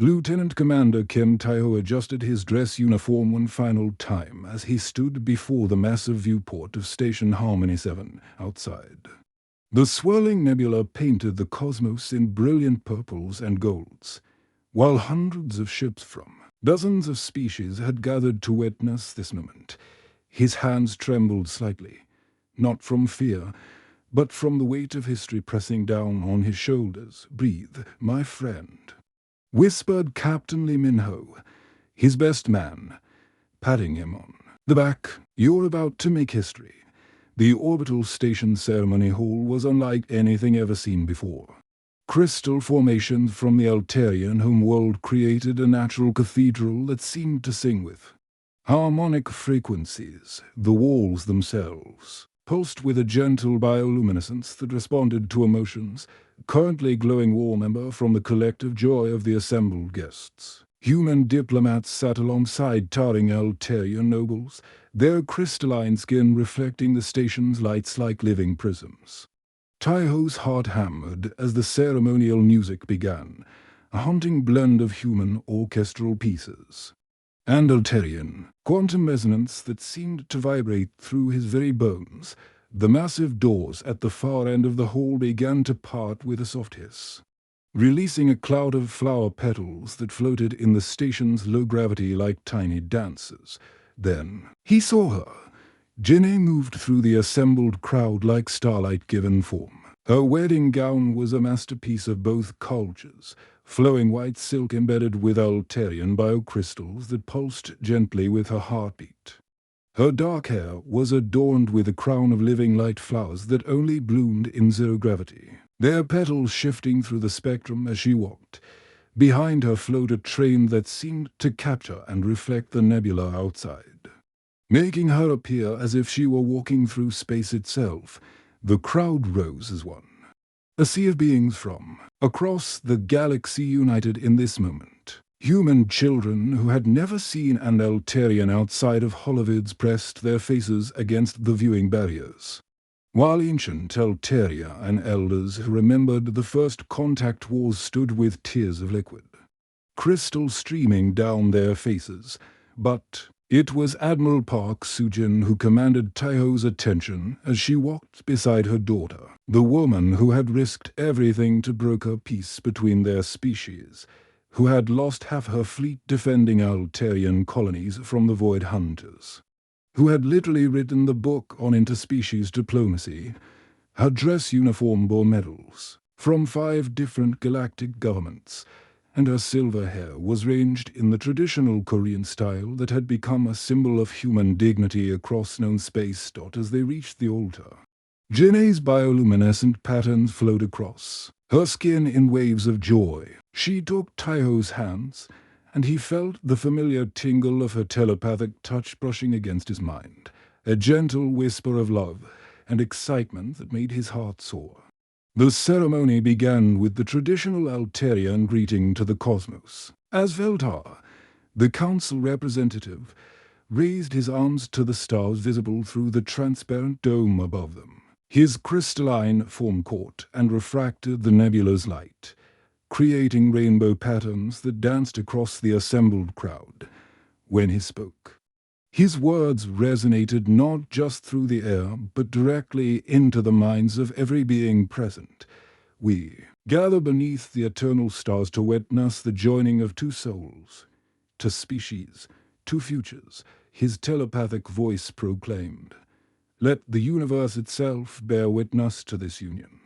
Lieutenant Commander Kim Taiho adjusted his dress uniform one final time as he stood before the massive viewport of Station Harmony 7 outside. The swirling nebula painted the cosmos in brilliant purples and golds, while hundreds of ships from dozens of species had gathered to witness this moment. His hands trembled slightly, not from fear, but from the weight of history pressing down on his shoulders. "Breathe, my friend," whispered Captain Lee Min-ho, his best man, patting him on the back. "You're about to make history." The orbital station ceremony hall was unlike anything ever seen before. Crystal formations from the Altarian homeworld created a natural cathedral that seemed to sing with harmonic frequencies. The walls themselves pulsed with a gentle bioluminescence that responded to emotions currently glowing warm ember from the collective joy of the assembled guests. Human diplomats sat alongside towering Altarian nobles, their crystalline skin reflecting the station's lights like living prisms. Taiho's heart hammered as the ceremonial music began, a haunting blend of human orchestral pieces and Altarian quantum resonance that seemed to vibrate through his very bones. The massive doors at the far end of the hall began to part with a soft hiss, releasing a cloud of flower petals that floated in the station's low gravity like tiny dancers. Then he saw her. Jinny moved through the assembled crowd like starlight given form. Her wedding gown was a masterpiece of both cultures, flowing white silk embedded with Altarian biocrystals that pulsed gently with her heartbeat. Her dark hair was adorned with a crown of living light flowers that only bloomed in zero gravity, their petals shifting through the spectrum as she walked. Behind her flowed a train that seemed to capture and reflect the nebula outside, making her appear as if she were walking through space itself. The crowd rose as one. A sea of beings from across the galaxy united in this moment. Human children who had never seen an Altarian outside of Holovids pressed their faces against the viewing barriers, while ancient Altaria and elders who remembered the first contact wars stood with tears of liquid crystal streaming down their faces. But it was Admiral Park Sujin who commanded Taiho's attention as she walked beside her daughter, the woman who had risked everything to broker peace between their species, who had lost half her fleet defending Altarian colonies from the Void Hunters, who had literally written the book on interspecies diplomacy. Her dress uniform bore medals from 5 different galactic governments, and her silver hair was arranged in the traditional Korean style that had become a symbol of human dignity across known space. As they reached the altar, Jinny's bioluminescent patterns flowed across her skin in waves of joy. She took Taiho's hands, and he felt the familiar tingle of her telepathic touch brushing against his mind, a gentle whisper of love and excitement that made his heart soar. The ceremony began with the traditional Altarian greeting to the cosmos. As Veltar, the council representative, raised his arms to the stars visible through the transparent dome above them. His crystalline form caught and refracted the nebula's light, creating rainbow patterns that danced across the assembled crowd. When he spoke, his words resonated not just through the air, but directly into the minds of every being present. "We gather beneath the eternal stars to witness the joining of 2 souls, 2 species, 2 futures," his telepathic voice proclaimed. "Let the universe itself bear witness to this union."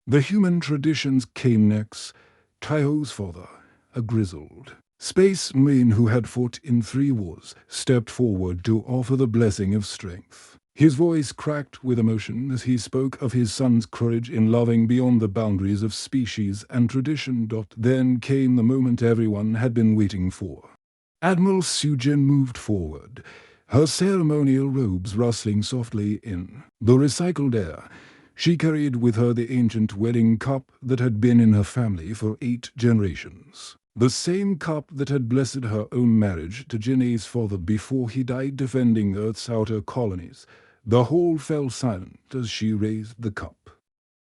The human traditions came next. Taiho's father, a grizzled spaceman who had fought in 3 wars, stepped forward to offer the blessing of strength. His voice cracked with emotion as he spoke of his son's courage in loving beyond the boundaries of species and tradition. Then came the moment everyone had been waiting for. Admiral Sujin moved forward, her ceremonial robes rustling softly in the recycled air. She carried with her the ancient wedding cup that had been in her family for 8 generations. The same cup that had blessed her own marriage to Jinny's father before he died defending Earth's outer colonies. The hall fell silent as she raised the cup,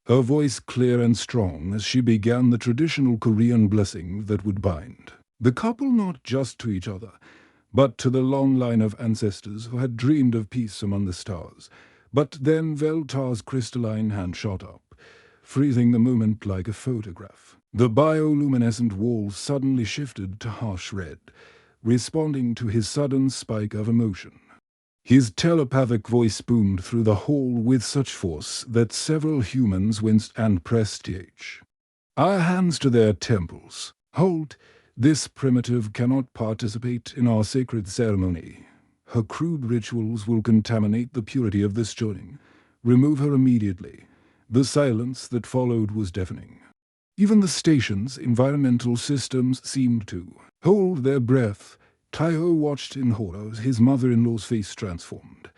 her voice clear and strong as she began the traditional Korean blessing that would bind The couple not just to each other, but to the long line of ancestors who had dreamed of peace among the stars. But then Veltar's crystalline hand shot up, freezing the moment like a photograph. The bioluminescent wall suddenly shifted to harsh red, responding to his sudden spike of emotion. His telepathic voice boomed through the hall with such force that several humans winced and pressed H. Our hands to their temples. Halt! This primitive cannot participate in our sacred ceremony. Her crude rituals will contaminate the purity of this joining. Remove her immediately. The silence that followed was deafening. Even the station's environmental systems seemed to hold their breath. Taiho watched in horror as his mother-in-law's face transformed,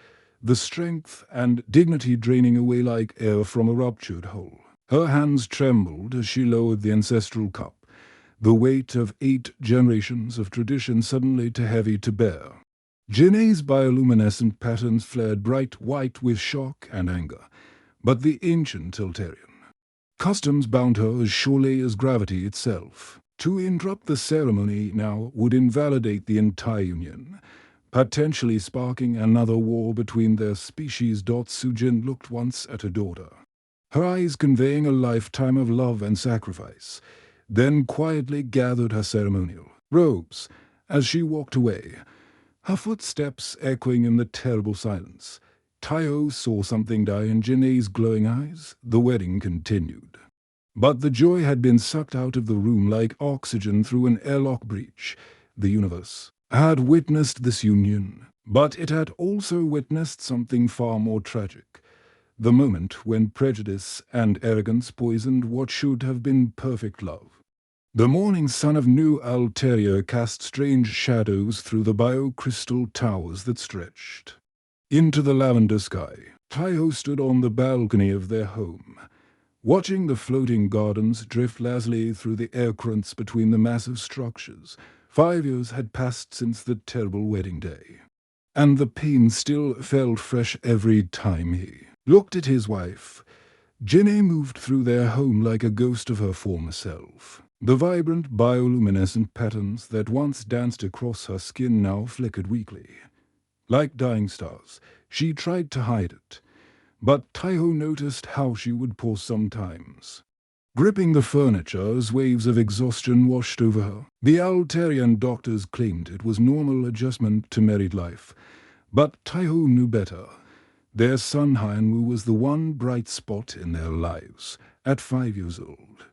the strength and dignity draining away like air from a ruptured hole. Her hands trembled as she lowered the ancestral cup, the weight of 8 generations of tradition suddenly too heavy to bear. Janae's bioluminescent patterns flared bright white with shock and anger, but the ancient Eltarian customs bound her as surely as gravity itself. To interrupt the ceremony now would invalidate the entire union, potentially sparking another war between their species. Sujin looked once at her daughter, her eyes conveying a lifetime of love and sacrifice, then quietly gathered her ceremonial robes as she walked away, her footsteps echoing in the terrible silence. Taiho saw something die in Janae's glowing eyes. The wedding continued. But the joy had been sucked out of the room like oxygen through an airlock breach. The universe had witnessed this union, but it had also witnessed something far more tragic. The moment when prejudice and arrogance poisoned what should have been perfect love. The morning sun of New Altaria cast strange shadows through the biocrystal towers that stretched into the lavender sky. Taiho stood on the balcony of their home, watching the floating gardens drift lazily through the air currents between the massive structures. 5 years had passed since the terrible wedding day, and the pain still felt fresh every time he looked at his wife. Janae moved through their home like a ghost of her former self. The vibrant bioluminescent patterns that once danced across her skin now flickered weakly. Like dying stars, she tried to hide it, but Taiho noticed how she would pause sometimes, gripping the furniture as waves of exhaustion washed over her. The Altarian doctors claimed it was normal adjustment to married life, but Taiho knew better. Their son Hyanwu was the one bright spot in their lives. At 5 years old,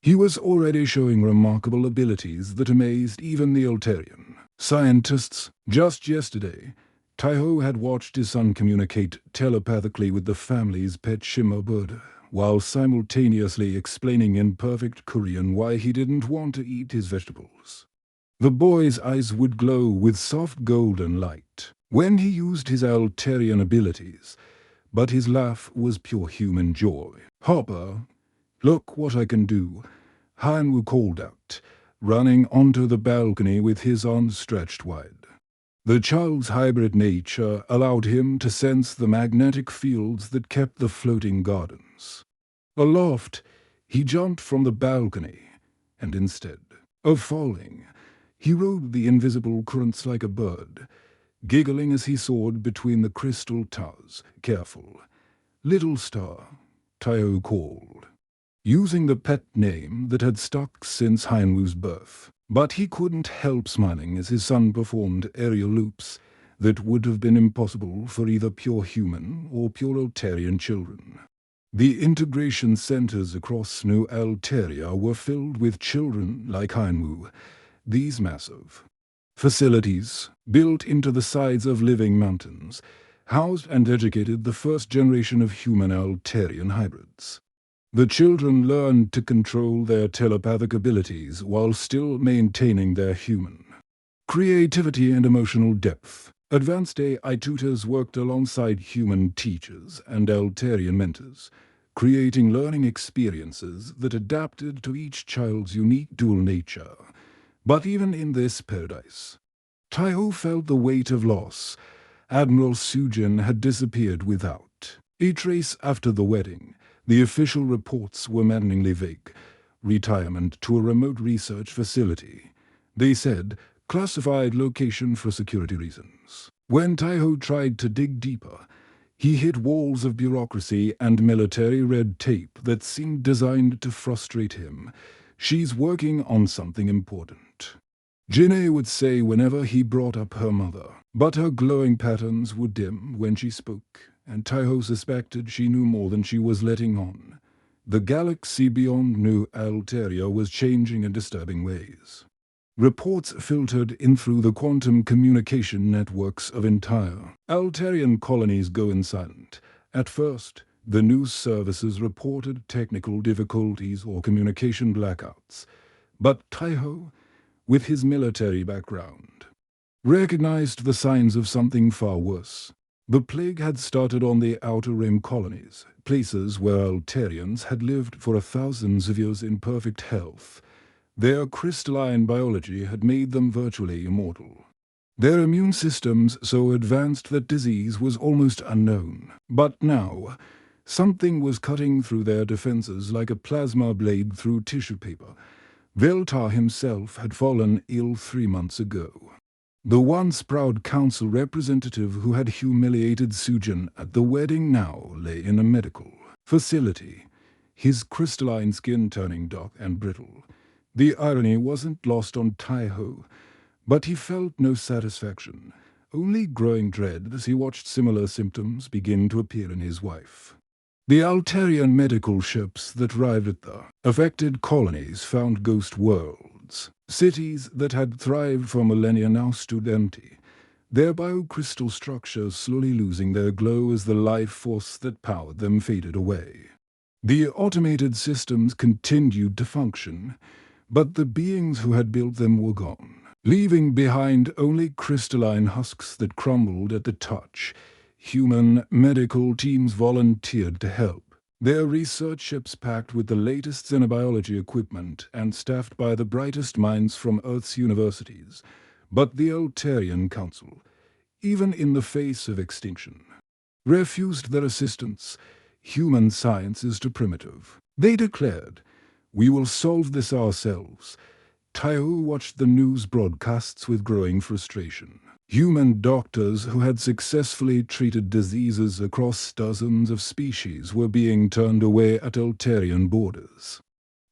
he was already showing remarkable abilities that amazed even the Altarian scientists. Just yesterday, Taiho had watched his son communicate telepathically with the family's pet shimmer bird, while simultaneously explaining in perfect Korean why he didn't want to eat his vegetables. The boy's eyes would glow with soft golden light when he used his Altarian abilities, but his laugh was pure human joy. "Hopper, look what I can do," Hyanwu called out, running onto the balcony with his arms stretched wide. The child's hybrid nature allowed him to sense the magnetic fields that kept the floating gardens. Aloft, he jumped from the balcony, and instead of falling, he rode the invisible currents like a bird, giggling as he soared between the crystal towers. "Careful, little star," Taiho called, using the pet name that had stuck since Hyanwu's birth. But he couldn't help smiling as his son performed aerial loops that would have been impossible for either pure human or pure Altarian children. The integration centers across New Altaria were filled with children like Hyanwu. These massive facilities, built into the sides of living mountains, housed and educated the first generation of human Altarian hybrids. The children learned to control their telepathic abilities while still maintaining their human creativity and emotional depth. Advanced AI tutors worked alongside human teachers and Altarian mentors, creating learning experiences that adapted to each child's unique dual nature. But even in this paradise, Taiho felt the weight of loss. Admiral Sujin had disappeared without a trace after the wedding. The official reports were maddeningly vague. Retirement to a remote research facility. They said, classified location for security reasons. When Taiho tried to dig deeper, he hit walls of bureaucracy and military red tape that seemed designed to frustrate him. She's working on something important, Jin'e would say whenever he brought up her mother, but her glowing patterns would dim when she spoke, and Taiho suspected she knew more than she was letting on. The galaxy beyond New Alteria was changing in disturbing ways. Reports filtered in through the quantum communication networks of entire Alterian colonies going silent. At first, the news services reported technical difficulties or communication blackouts, but Taiho, with his military background, recognized the signs of something far worse. The plague had started on the Outer Rim colonies, places where Alterians had lived for thousands of years in perfect health. Their crystalline biology had made them virtually immortal. Their immune systems so advanced that disease was almost unknown. But now, something was cutting through their defenses like a plasma blade through tissue paper. Veltar himself had fallen ill 3 months ago. The once proud council representative who had humiliated Sujin at the wedding now lay in a medical facility, his crystalline skin turning dark and brittle. The irony wasn't lost on Taiho, but he felt no satisfaction, only growing dread as he watched similar symptoms begin to appear in his wife. The Alterian medical ships that arrived at the affected colonies found ghost worlds. Cities that had thrived for millennia now stood empty, their biocrystal structures slowly losing their glow as the life force that powered them faded away. The automated systems continued to function, but the beings who had built them were gone, leaving behind only crystalline husks that crumbled at the touch. Human medical teams volunteered to help, their research ships packed with the latest xenobiology equipment and staffed by the brightest minds from Earth's universities. But the Alterian Council, even in the face of extinction, refused their assistance. Human science is too primitive. They declared, "We will solve this ourselves." Taiho watched the news broadcasts with growing frustration. Human doctors who had successfully treated diseases across dozens of species were being turned away at Alterian borders.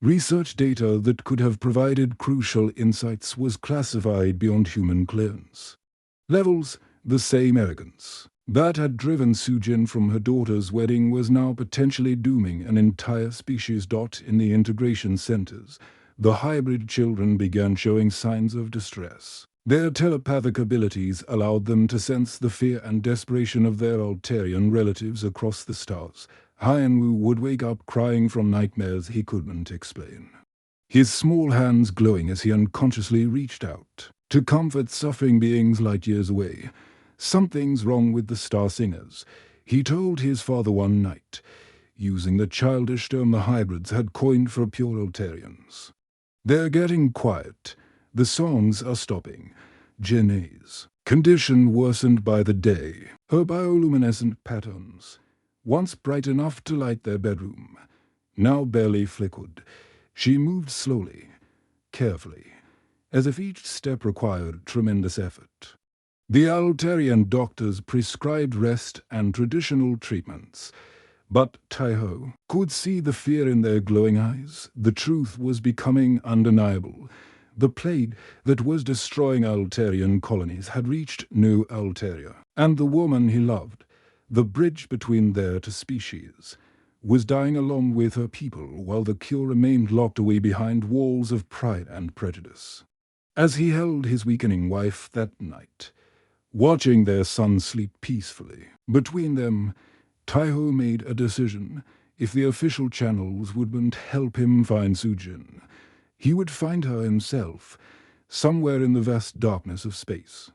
Research data that could have provided crucial insights was classified beyond human clearance. Levels, the same arrogance that had driven Sujin from her daughter's wedding was now potentially dooming an entire species. In the integration centers, the hybrid children began showing signs of distress. Their telepathic abilities allowed them to sense the fear and desperation of their Alterian relatives across the stars. Hyanwu would wake up crying from nightmares he couldn't explain, his small hands glowing as he unconsciously reached out to comfort suffering beings light years away. "Something's wrong with the Star Singers," he told his father one night, using the childish term the hybrids had coined for pure Alterians. "They're getting quiet. The songs are stopping." Jin'e's condition worsened by the day. Her bioluminescent patterns, once bright enough to light their bedroom, now barely flickered. She moved slowly, carefully, as if each step required tremendous effort. The Alterian doctors prescribed rest and traditional treatments, but Taiho could see the fear in their glowing eyes. The truth was becoming undeniable. The plague that was destroying Alterian colonies had reached New Alteria, and the woman he loved, the bridge between their two species, was dying along with her people while the cure remained locked away behind walls of pride and prejudice. As he held his weakening wife that night, watching their son sleep peacefully between them, Taiho made a decision. If the official channels wouldn't help him find Sujin, he would find her himself, somewhere in the vast darkness of space.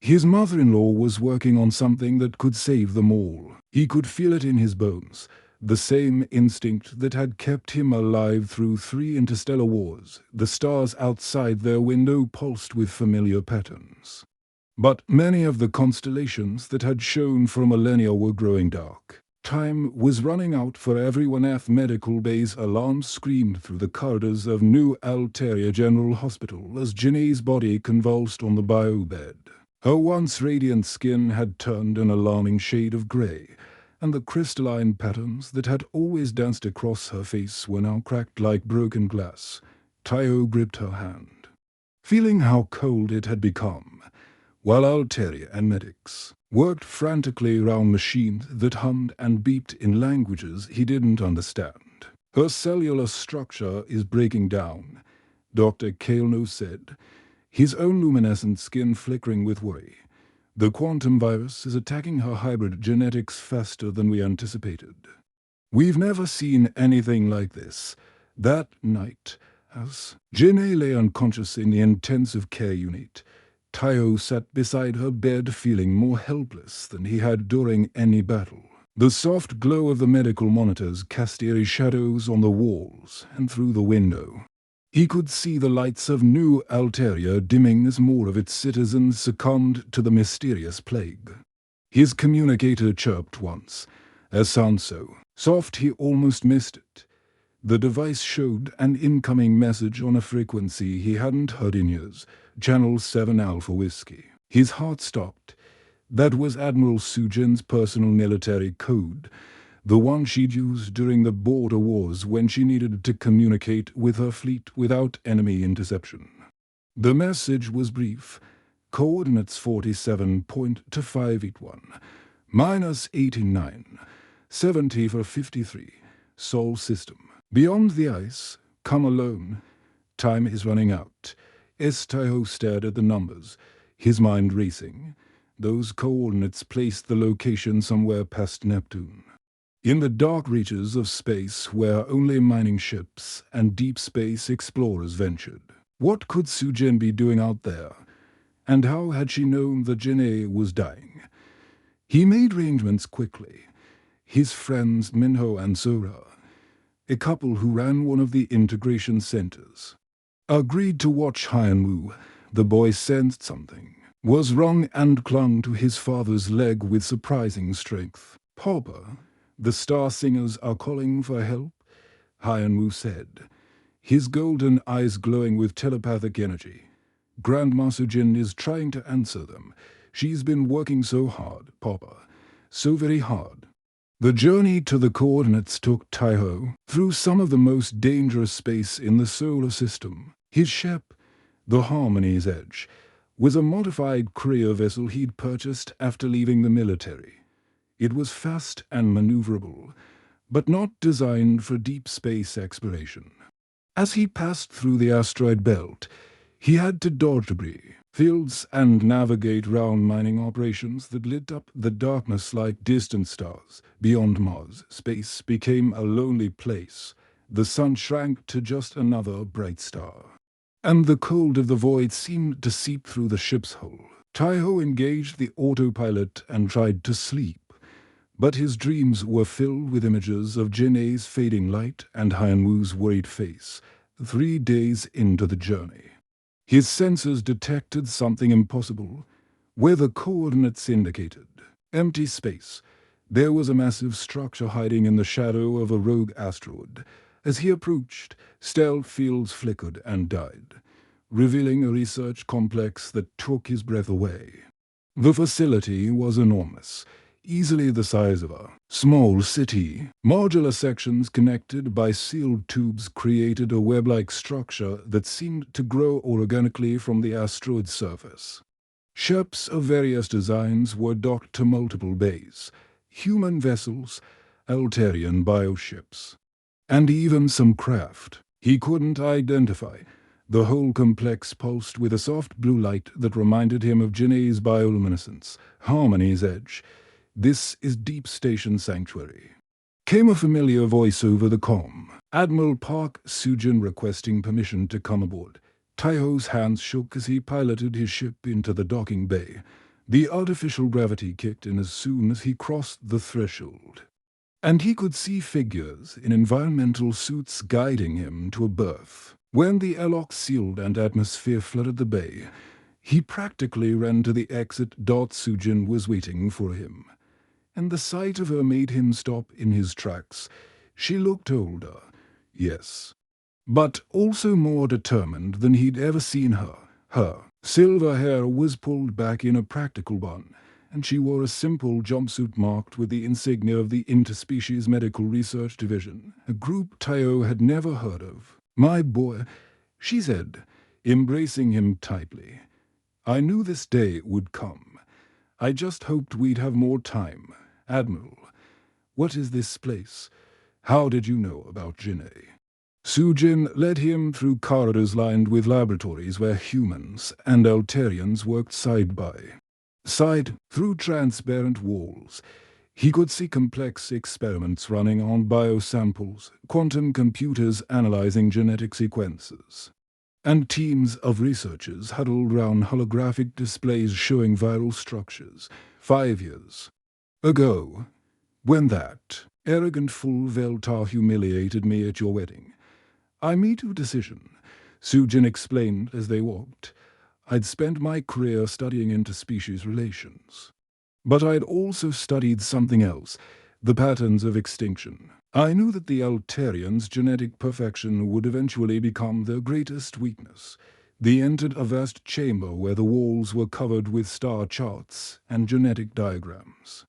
His mother-in-law was working on something that could save them all. He could feel it in his bones, the same instinct that had kept him alive through 3 interstellar wars. The stars outside their window pulsed with familiar patterns. But many of the constellations that had shone for millennia were growing dark. Time was running out for everyone at Medical Bay's alarm screamed through the corridors of New Alteria General Hospital as Janae's body convulsed on the biobed. Her once radiant skin had turned an alarming shade of grey, and the crystalline patterns that had always danced across her face were now cracked like broken glass. Taiho gripped her hand, feeling how cold it had become, while Alteria and medics worked frantically around machines that hummed and beeped in languages he didn't understand. Her cellular structure is breaking down, Dr. Kaelno said, his own luminescent skin flickering with worry. The quantum virus is attacking her hybrid genetics faster than we anticipated. We've never seen anything like this. That night, as Janae lay unconscious in the intensive care unit, Taiho sat beside her bed feeling more helpless than he had during any battle. The soft glow of the medical monitors cast eerie shadows on the walls and through the window. He could see the lights of New Alteria dimming as more of its citizens succumbed to the mysterious plague. His communicator chirped once, a sound so soft he almost missed it. The device showed an incoming message on a frequency he hadn't heard in years, Channel 7 Alpha Whiskey. His heart stopped. That was Admiral Sujin's personal military code, the one she'd used during the border wars when she needed to communicate with her fleet without enemy interception. The message was brief. Coordinates 47.2581, minus 89, 70 for 53, Sol system. Beyond the ice, come alone. Time is running out. Taiho stared at the numbers, his mind racing. Those coordinates placed the location somewhere past Neptune, in the dark reaches of space where only mining ships and deep space explorers ventured. What could Sujin be doing out there? And how had she known that Janae was dying? He made arrangements quickly. His friends Minho and Zora, a couple who ran one of the integration centers, agreed to watch Hyanwu. The boy sensed something was wrong and clung to his father's leg with surprising strength. Papa, the star singers are calling for help, Hyanwu said, his golden eyes glowing with telepathic energy. Grandma Sujin is trying to answer them. She's been working so hard, Papa, so very hard. The journey to the coordinates took Taiho through some of the most dangerous space in the solar system. His ship, the Harmony's Edge, was a modified courier vessel he'd purchased after leaving the military. It was fast and maneuverable, but not designed for deep space exploration. As he passed through the asteroid belt, he had to dodge debris, fields, and navigate round mining operations that lit up the darkness like distant stars. Beyond Mars, space became a lonely place. The sun shrank to just another bright star, and the cold of the void seemed to seep through the ship's hull. Taiho engaged the autopilot and tried to sleep, but his dreams were filled with images of Janae's fading light and Hyanwu's worried face, 3 days into the journey. His sensors detected something impossible. Where the coordinates indicated empty space, there was a massive structure hiding in the shadow of a rogue asteroid. As he approached, stealth fields flickered and died, revealing a research complex that took his breath away. The facility was enormous, easily the size of a small city. Modular sections connected by sealed tubes created a web-like structure that seemed to grow organically from the asteroid's surface. Ships of various designs were docked to multiple bays, human vessels, Alterian bioships, and even some craft he couldn't identify. The whole complex pulsed with a soft blue light that reminded him of Janae's bioluminescence, Harmony's Edge. This is Deep Station Sanctuary. Came a familiar voice over the comm. Admiral Park Sujin requesting permission to come aboard. Taiho's hands shook as he piloted his ship into the docking bay. The artificial gravity kicked in as soon as he crossed the threshold, and he could see figures in environmental suits guiding him to a berth. When the airlock sealed and atmosphere flooded the bay, he practically ran to the exit. Sujin was waiting for him. and the sight of her made him stop in his tracks. She looked older, yes, but also more determined than he'd ever seen her. Her silver hair was pulled back in a practical bun, and she wore a simple jumpsuit marked with the insignia of the Interspecies Medical Research Division, a group Tayo had never heard of. "My boy," she said, embracing him tightly. "I knew this day would come. I just hoped we'd have more time. Admiral, what is this place? How did you know about Jin'ei?" Sujin led him through corridors lined with laboratories where humans and Altarians worked side by side through transparent walls. He could see complex experiments running on biosamples, quantum computers analyzing genetic sequences, and teams of researchers huddled around holographic displays showing viral structures. 5 years ago, when that arrogant fool Veltar humiliated me at your wedding, I made a decision, Sujin explained as they walked. I'd spent my career studying interspecies relations. But I'd also studied something else, the patterns of extinction. I knew that the Altarians' genetic perfection would eventually become their greatest weakness. They entered a vast chamber where the walls were covered with star charts and genetic diagrams.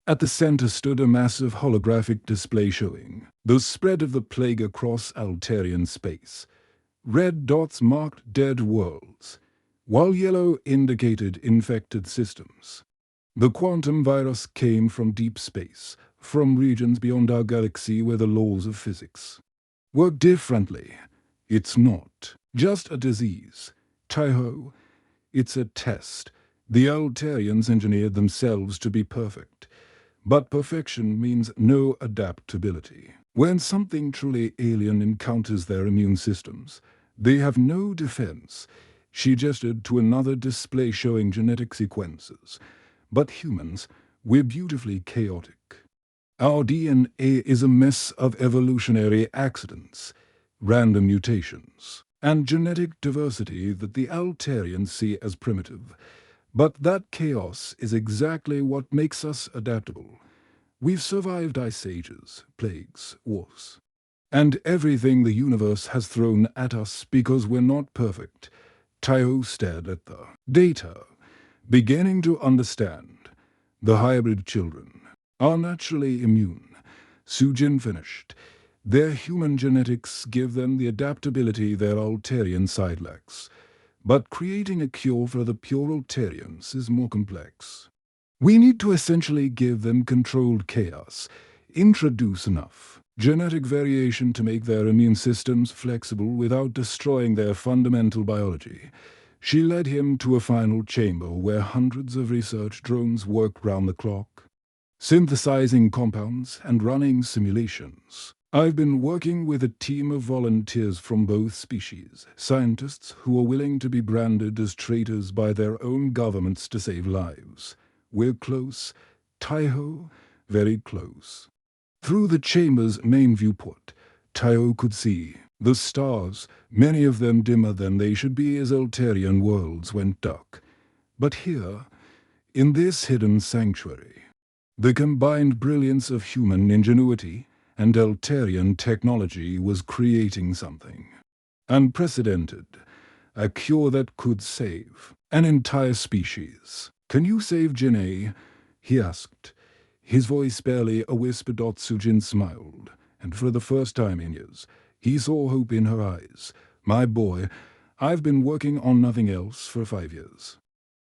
At the center stood a massive holographic display showing the spread of the plague across Altarian space. Red dots marked dead worlds, while yellow indicated infected systems. The quantum virus came from deep space, from regions beyond our galaxy where the laws of physics work differently. It's not just a disease, Taiho. It's a test. The Altarians engineered themselves to be perfect. But perfection means no adaptability. When something truly alien encounters their immune systems, they have no defense. She gestured to another display showing genetic sequences. But humans, we're beautifully chaotic. Our DNA is a mess of evolutionary accidents, random mutations, and genetic diversity that the Altarians see as primitive. But that chaos is exactly what makes us adaptable. We've survived ice ages, plagues, wars, and everything the universe has thrown at us because we're not perfect. Tayo stared at the data, beginning to understand. The hybrid children are naturally immune. Sujin finished. Their human genetics give them the adaptability their Altarian side lacks. But creating a cure for the pure Altarians is more complex. We need to essentially give them controlled chaos, introduce enough genetic variation to make their immune systems flexible without destroying their fundamental biology. She led him to a final chamber where hundreds of research drones worked round the clock, synthesizing compounds and running simulations. I've been working with a team of volunteers from both species, scientists who are willing to be branded as traitors by their own governments to save lives. We're close, Taiho, very close. Through the chamber's main viewport, Taiho could see the stars, many of them dimmer than they should be as Altarian worlds went dark. But here, in this hidden sanctuary, the combined brilliance of human ingenuity and Altarian technology was creating something unprecedented, a cure that could save an entire species. "Can you save Jin'ei?" he asked. His voice barely a whisper. Sujin smiled, and for the first time in years, he saw hope in her eyes. "My boy, I've been working on nothing else for 5 years.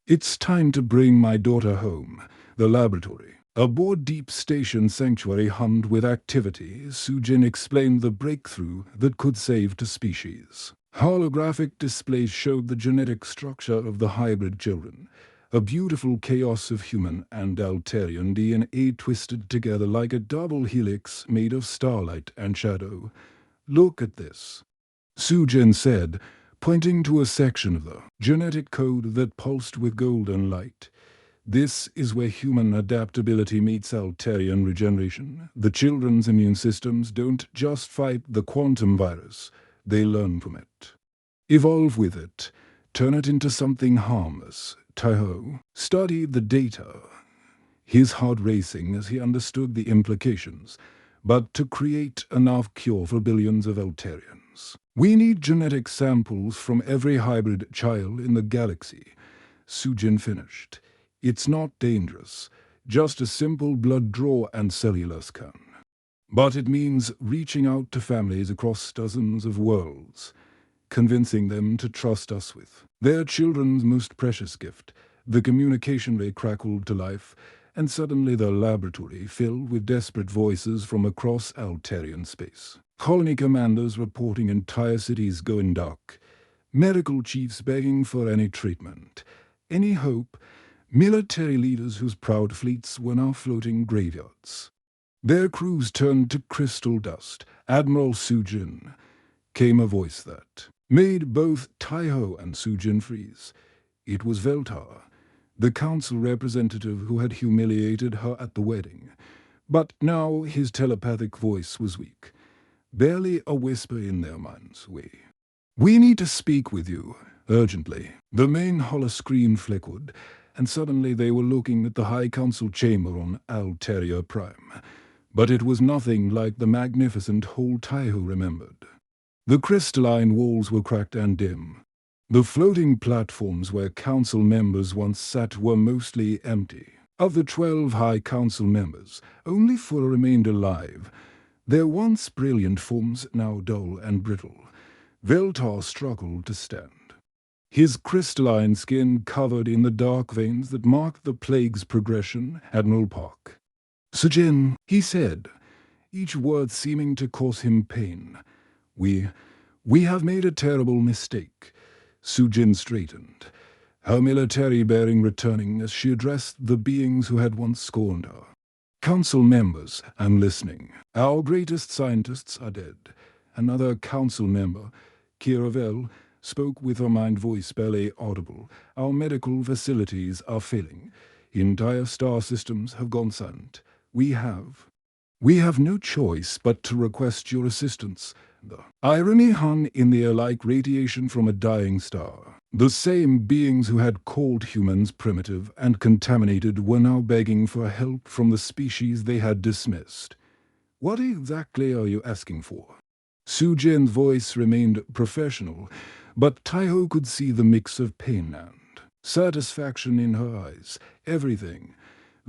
It's time to bring my daughter home." The laboratory aboard Deep Station Sanctuary hummed with activity. Sujin explained the breakthrough that could save the species. Holographic displays showed the genetic structure of the hybrid children, a beautiful chaos of human and Altarian DNA twisted together like a double helix made of starlight and shadow. "Look at this," Sujin said, pointing to a section of the genetic code that pulsed with golden light. "This is where human adaptability meets Altarian regeneration. The children's immune systems don't just fight the quantum virus, they learn from it, evolve with it, turn it into something harmless." Taiho studied the data. his heart racing as he understood the implications, but to create enough cure for billions of Altarians. We need genetic samples from every hybrid child in the galaxy, Sujin finished. It's not dangerous, just a simple blood draw and cellular scan. But it means reaching out to families across dozens of worlds, convincing them to trust us with their children's most precious gift. The communication ray crackled to life, and suddenly the laboratory filled with desperate voices from across Altarian space. Colony commanders reporting entire cities going dark, medical chiefs begging for any treatment, any hope, military leaders whose proud fleets were now floating graveyards. Their crews turned to crystal dust. Admiral Sujin, came a voice that made both Taiho and Sujin freeze. It was Veltar, the council representative who had humiliated her at the wedding. But now his telepathic voice was weak, barely a whisper in their minds. We need to speak with you, urgently. The main holoscreen flickered, and suddenly they were looking at the High Council chamber on Altaria Prime. But it was nothing like the magnificent hall Taiho remembered. The crystalline walls were cracked and dim. The floating platforms where council members once sat were mostly empty. Of the 12 High Council members, only 4 remained alive, their once brilliant forms now dull and brittle. Veltar struggled to stand, his crystalline skin covered in the dark veins that marked the plague's progression. Admiral Park. Sujin, he said, each word seeming to cause him pain. We have made a terrible mistake. Sujin straightened, her military bearing returning as she addressed the beings who had once scorned her. Council members, I'm listening. Our greatest scientists are dead. Another council member, Kiravel, spoke with her mind voice barely audible. Our medical facilities are failing. Entire star systems have gone silent. We have no choice but to request your assistance. The irony hung in the air like radiation from a dying star. The same beings who had called humans primitive and contaminated were now begging for help from the species they had dismissed. What exactly are you asking for? Sujin's voice remained professional, but Taiho could see the mix of pain and satisfaction in her eyes. Everything.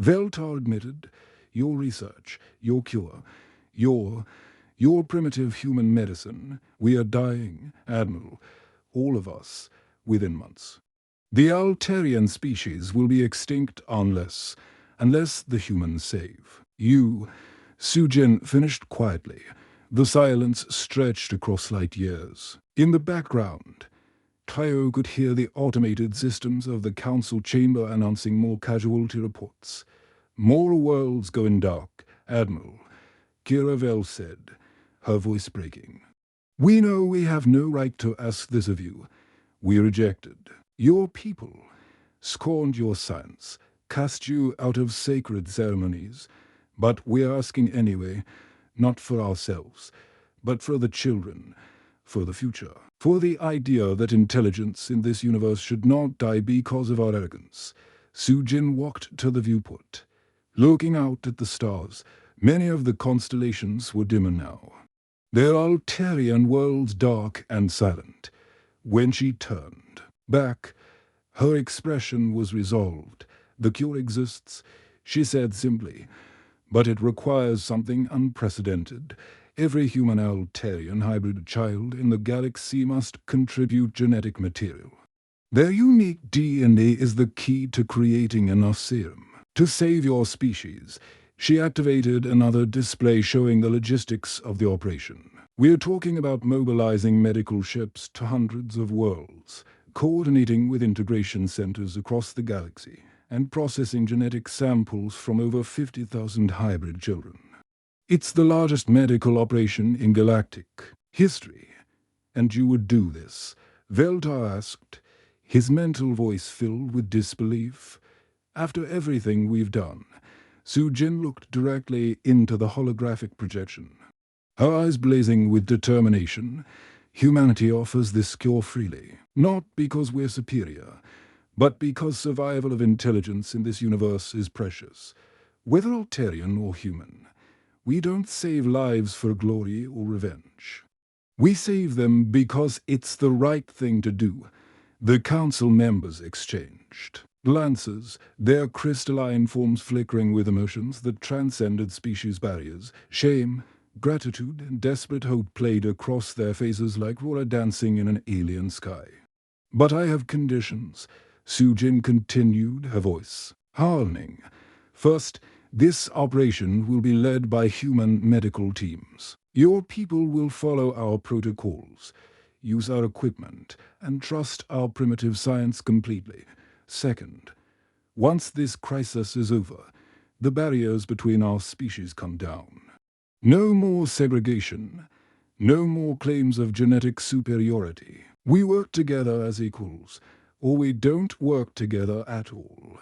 Veltar admitted, your research, your cure, your primitive human medicine. We are dying, Admiral, all of us, within months. The Altarian species will be extinct unless the humans save. You, Sujin finished quietly. The silence stretched across light years. In the background, Taiho could hear the automated systems of the council chamber announcing more casualty reports. More worlds going dark, Admiral, Kiravel said, her voice breaking. We know we have no right to ask this of you. We rejected. Your people scorned your science, cast you out of sacred ceremonies. But we are asking anyway, not for ourselves, but for the children, for the future, for the idea that intelligence in this universe should not die because of our arrogance. Sujin walked to the viewport. Looking out at the stars, many of the constellations were dimmer now, their Altarian worlds dark and silent. When she turned back, her expression was resolved. The cure exists, she said simply, but it requires something unprecedented. Every human Altarian hybrid child in the galaxy must contribute genetic material. Their unique DNA is the key to creating enough serum to save your species. She activated another display showing the logistics of the operation. We're talking about mobilizing medical ships to hundreds of worlds, coordinating with integration centers across the galaxy, and processing genetic samples from over 50,000 hybrid children. It's the largest medical operation in galactic history. And you would do this? Veltar asked, his mental voice filled with disbelief. After everything we've done, Sujin looked directly into the holographic projection, her eyes blazing with determination. Humanity offers this cure freely, not because we're superior, but because survival of intelligence in this universe is precious. Whether Altarian or human, we don't save lives for glory or revenge. We save them because it's the right thing to do. The council members exchanged glances, their crystalline forms flickering with emotions that transcended species barriers. Shame, gratitude, and desperate hope played across their faces like roller dancing in an alien sky. "But I have conditions," Sujin continued, her voice hardening. "First, this operation will be led by human medical teams. Your people will follow our protocols, use our equipment, and trust our primitive science completely. Second, once this crisis is over, the barriers between our species come down. No more segregation, no more claims of genetic superiority. We work together as equals, or we don't work together at all."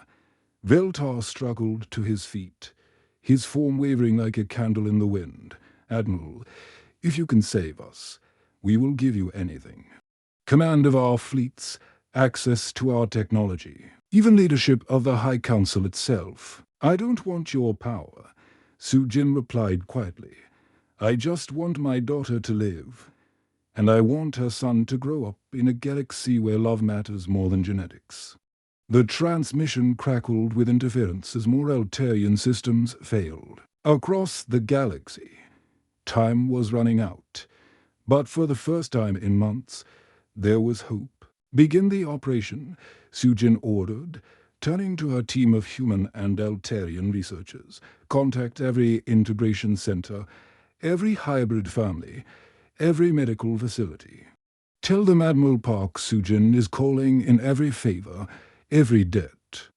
Veltar struggled to his feet, his form wavering like a candle in the wind. "Admiral, if you can save us, we will give you anything. Command of our fleets, access to our technology, even leadership of the High Council itself." "I don't want your power," Sujin replied quietly. "I just want my daughter to live. And I want her son to grow up in a galaxy where love matters more than genetics." The transmission crackled with interference as more Altarian systems failed. Across the galaxy, time was running out. But for the first time in months, there was hope. "Begin the operation," Sujin ordered, turning to her team of human and Altarian researchers. "Contact every integration center, every hybrid family, every medical facility. Tell them Admiral Park Sujin is calling in every favor, every debt,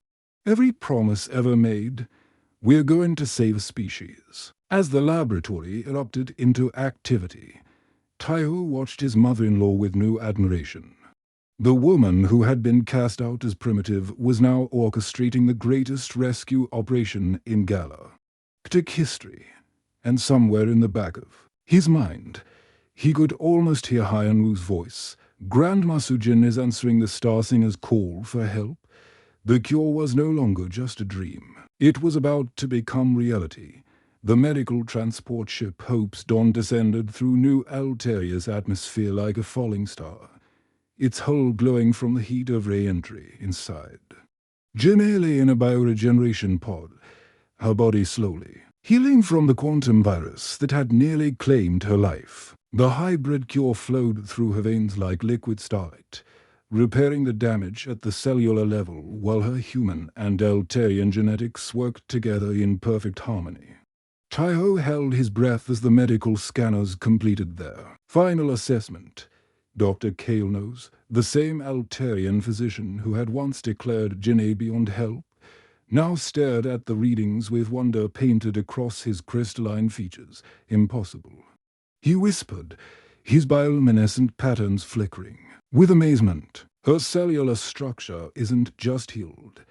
every promise ever made. We're going to save a species." As the laboratory erupted into activity, Taiho watched his mother-in-law with new admiration. The woman who had been cast out as primitive was now orchestrating the greatest rescue operation in galactic history. And somewhere in the back of his mind, he could almost hear Hyanwu's voice. "Grandma Sujin is answering the Star Singer's call for help." The cure was no longer just a dream. It was about to become reality. The medical transport ship Hope's Dawn descended through New Altaria's atmosphere like a falling star, its hull glowing from the heat of re-entry inside. Jimmy lay in a bioregeneration pod, her body slowly healing from the quantum virus that had nearly claimed her life. The hybrid cure flowed through her veins like liquid starlight, repairing the damage at the cellular level while her human and Altarian genetics worked together in perfect harmony. Taiho held his breath as the medical scanners completed their final assessment. Dr. Kalenose, the same Altarian physician who had once declared Jinne beyond help, now stared at the readings with wonder painted across his crystalline features. "Impossible," he whispered, his bioluminescent patterns flickering. With amazement, "Her cellular structure isn't just healed.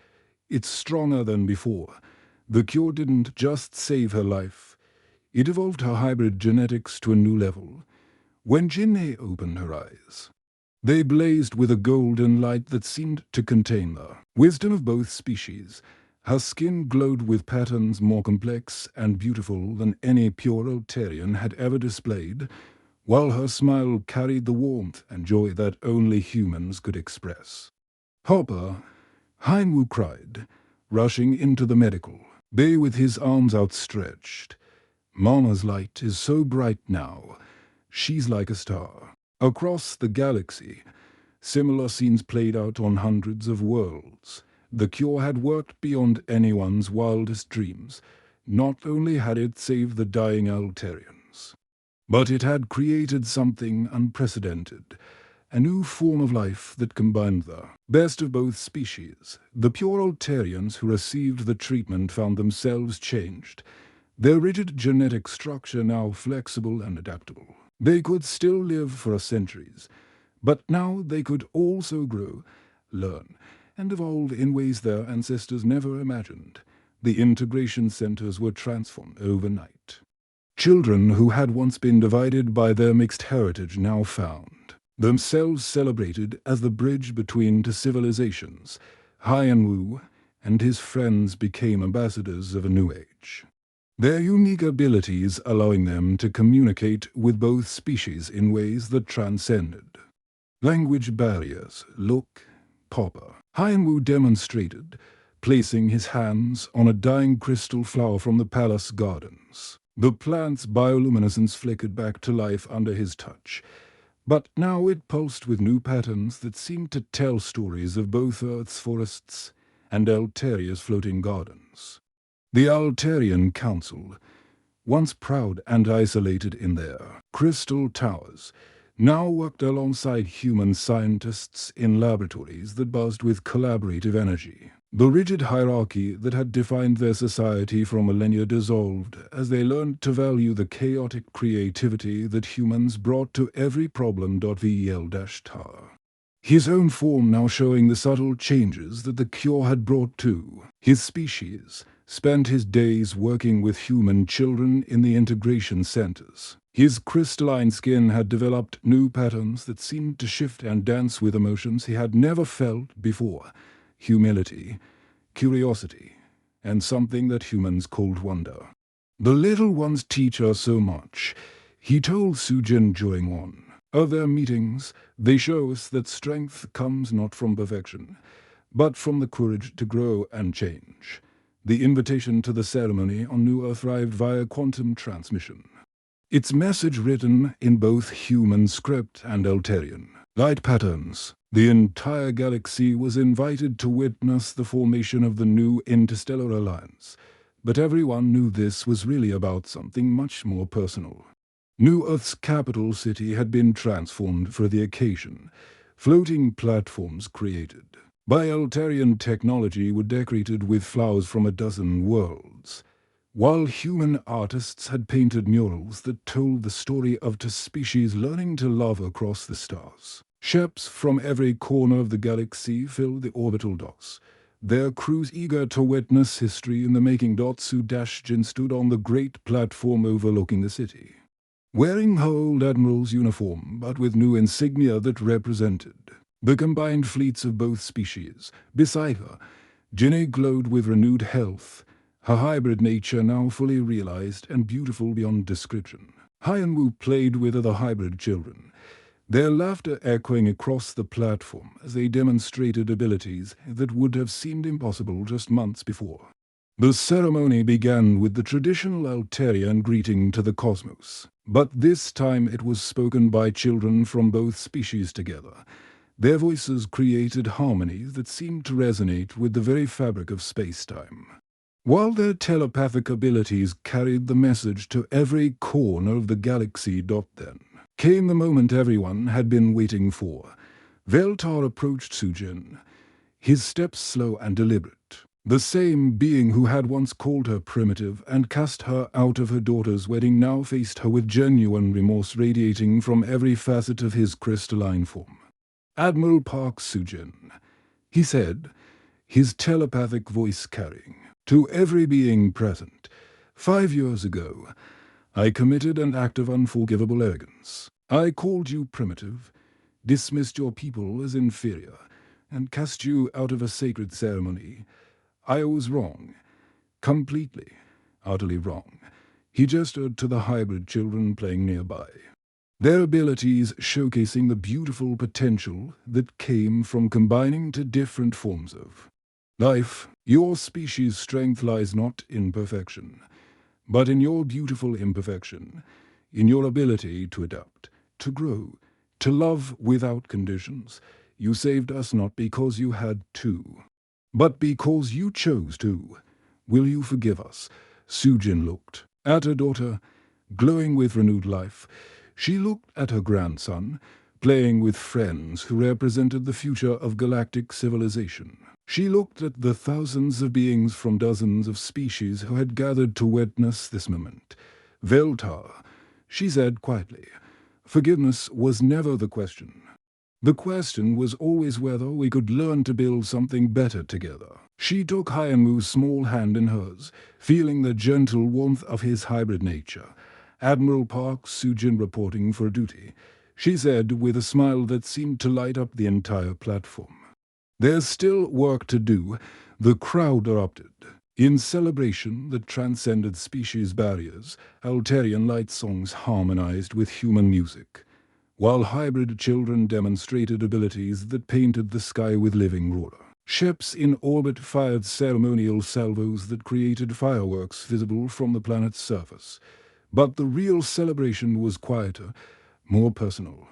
It's stronger than before. The cure didn't just save her life. It evolved her hybrid genetics to a new level." When Jinne opened her eyes, they blazed with a golden light that seemed to contain the wisdom of both species. Her skin glowed with patterns more complex and beautiful than any pure Altarian had ever displayed, while her smile carried the warmth and joy that only humans could express. "Hopper," Heinwu cried, rushing into the medical bay with his arms outstretched. "Mama's light is so bright now. She's like a star." Across the galaxy, similar scenes played out on hundreds of worlds. The cure had worked beyond anyone's wildest dreams. Not only had it saved the dying Altarians, but it had created something unprecedented, a new form of life that combined the best of both species. The pure Altarians who received the treatment found themselves changed, their rigid genetic structure now flexible and adaptable. They could still live for centuries, but now they could also grow, learn, and evolve in ways their ancestors never imagined. The integration centers were transformed overnight. Children who had once been divided by their mixed heritage now found themselves celebrated as the bridge between two civilizations. Hyanwu, and his friends became ambassadors of a new age. Their unique abilities allowing them to communicate with both species in ways that transcended language barriers. Look, Papa, Haiyan demonstrated, placing his hands on a dying crystal flower from the palace gardens. The plant's bioluminescence flickered back to life under his touch, but now it pulsed with new patterns that seemed to tell stories of both Earth's forests and Alteria's floating gardens. The Altarian Council, once proud and isolated in their crystal towers, now worked alongside human scientists in laboratories that buzzed with collaborative energy. The rigid hierarchy that had defined their society for millennia dissolved as they learned to value the chaotic creativity that humans brought to every problem.vel-tar. His own form now showing the subtle changes that the cure had brought to his species, spent his days working with human children in the integration centers. His crystalline skin had developed new patterns that seemed to shift and dance with emotions he had never felt before: humility, curiosity, and something that humans called wonder. The little ones teach us so much, he told Sujin during one of their meetings. They show us that strength comes not from perfection, but from the courage to grow and change. The invitation to the ceremony on New Earth arrived via quantum transmission, its message written in both human script and Altarian light patterns. The entire galaxy was invited to witness the formation of the new interstellar alliance, but everyone knew this was really about something much more personal. New Earth's capital city had been transformed for the occasion. Floating platforms created by Altarian technology were decorated with flowers from a dozen worlds, while human artists had painted murals that told the story of two species learning to love across the stars. Ships from every corner of the galaxy filled the orbital docks, their crews eager to witness history in the making. Su-Jin stood on the great platform overlooking the city, wearing her old admiral's uniform but with new insignia that represented the combined fleets of both species. Beside her, Jinny glowed with renewed health, her hybrid nature now fully realized and beautiful beyond description. Haiyan played with other hybrid children, their laughter echoing across the platform as they demonstrated abilities that would have seemed impossible just months before. The ceremony began with the traditional Altarian greeting to the cosmos, but this time it was spoken by children from both species together. Their voices created harmonies that seemed to resonate with the very fabric of space-time, while their telepathic abilities carried the message to every corner of the galaxy. Then came the moment everyone had been waiting for. Veltar approached Sujin, his steps slow and deliberate. The same being who had once called her primitive and cast her out of her daughter's wedding now faced her with genuine remorse radiating from every facet of his crystalline form. "Admiral Park Sujin," he said, his telepathic voice carrying to every being present, 5 years ago, I committed an act of unforgivable arrogance. I called you primitive, dismissed your people as inferior, and cast you out of a sacred ceremony. I was wrong. Completely, utterly wrong. He gestured to the hybrid children playing nearby, their abilities showcasing the beautiful potential that came from combining two different forms of life. Your species' strength lies not in perfection, but in your beautiful imperfection, in your ability to adapt, to grow, to love without conditions. You saved us not because you had to, but because you chose to. Will you forgive us?" Sujin looked at her daughter, glowing with renewed life. She looked at her grandson, playing with friends who represented the future of galactic civilization. She looked at the thousands of beings from dozens of species who had gathered to witness this moment. "Veltar," she said quietly, "forgiveness was never the question. The question was always whether we could learn to build something better together." She took Haiyan small hand in hers, feeling the gentle warmth of his hybrid nature. "Admiral Park Sujin reporting for duty," she said with a smile that seemed to light up the entire platform. "There's still work to do, The crowd erupted. In celebration that transcended species barriers, Altarian light songs harmonized with human music, while hybrid children demonstrated abilities that painted the sky with living roar. Ships in orbit fired ceremonial salvos that created fireworks visible from the planet's surface. But the real celebration was quieter, more personal.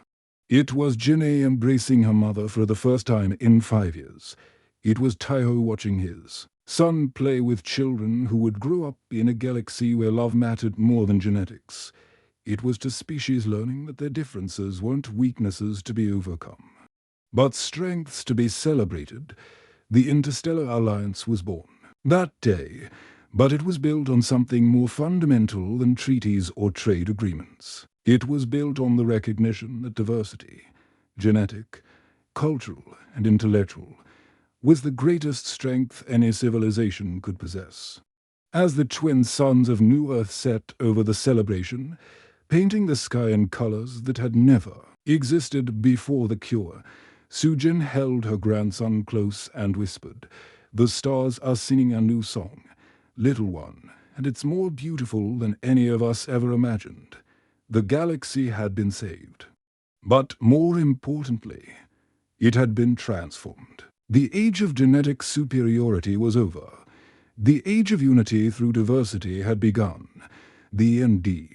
It was Janae embracing her mother for the first time in 5 years. It was Taiho watching his son play with children who would grow up in a galaxy where love mattered more than genetics. It was to species learning that their differences weren't weaknesses to be overcome, but strengths to be celebrated. The Interstellar Alliance was born that day, but it was built on something more fundamental than treaties or trade agreements. It was built on the recognition that diversity, genetic, cultural, and intellectual, was the greatest strength any civilization could possess. As the twin suns of New Earth set over the celebration, painting the sky in colors that had never existed before the cure, Sujin held her grandson close and whispered, "The stars are singing a new song, little one, and it's more beautiful than any of us ever imagined." The galaxy had been saved. But more importantly, it had been transformed. The age of genetic superiority was over. The age of unity through diversity had begun. The ND.